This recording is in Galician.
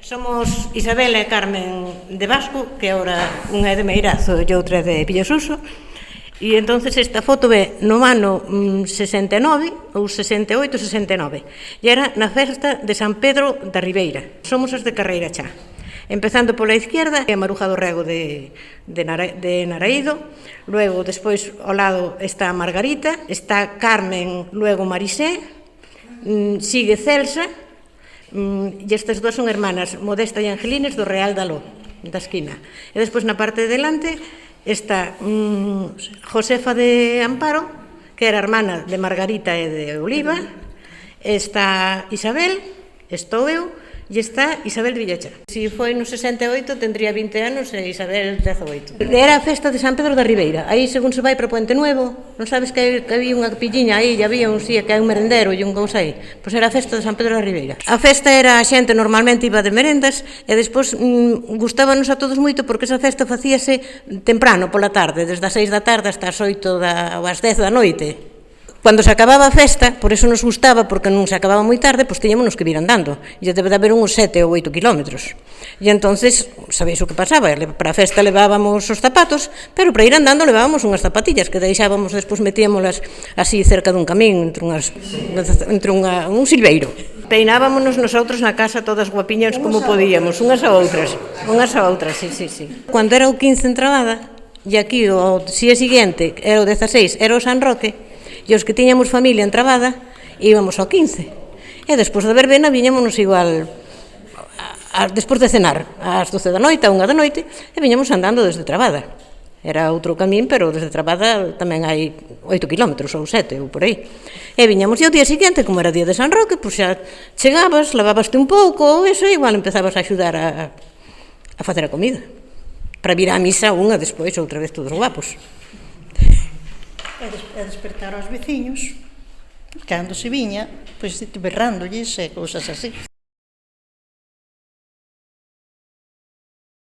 Somos Isabel e Carmen de Vasco, que agora unha é de Meirazo e outra é de Villasuso, e entonces esta foto ve no ano 69 ou 68, 69, e era na festa de San Pedro da Ribeira. Somos as de Carreira Chá. Empezando pola izquierda, é a Maruja do Rego de Naraído, luego, despois, ao lado está Margarita, está Carmen, luego Marisé, sigue Celsa, e estas dúas son hermanas, Modesta e Angelines, do Real de Aló, da esquina. E despois, na parte de delante, está Josefa de Amparo, que era hermana de Margarita e de Oliva, está Isabel, estou eu, e está Isabel de Villachá. Se foi no 68, tendría 20 anos e Isabel 18. Era a festa de San Pedro da Ribeira. Aí, según se vai para Puente Nuevo, non sabes que había unha capilliña aí, e había un que hai un merendero e un cousa aí. Pois era a festa de San Pedro da Ribeira. A festa era, a xente normalmente iba de merendas, e despois gustábanos a todos moito porque esa festa facíase temprano, pola tarde, desde as 6 da tarde hasta as 8 ou as 10 da noite. Cando se acababa a festa, por eso nos gustaba, porque non se acababa moi tarde, pois tiñámonos que vir andando. E debe de haber uns 7 ou 8 kilómetros. E entonces, sabéis o que pasaba? Para a festa levábamos os zapatos, pero para ir andando levábamos unhas zapatillas, que deixábamos, despois metíamolas así cerca dun camín, entre un silveiro. Peinábamonos nosotros na casa todas guapiñas como podíamos, unhas a outras, sí. Cando era o 15 entrabada, e aquí o día seguinte era o 16, era o San Roque, e os que tiñamos familia entrabada íbamos ao 15, e despois da verbena viñámonos igual despois de cenar ás 12 da noite, a 1 da noite, e viñamos andando desde Trabada. Era outro camín, pero desde Trabada tamén hai 8 kilómetros ou 7 ou por aí. E viñamos, e ao día seguinte, como era día de San Roque, pois xa chegabas, lavabaste un pouco, eso, igual empezabas a axudar a facer a comida, para vir á misa unha despois, outra vez todos guapos. E despertar aos veciños, cando se viña, pois berrándolles e cousas así.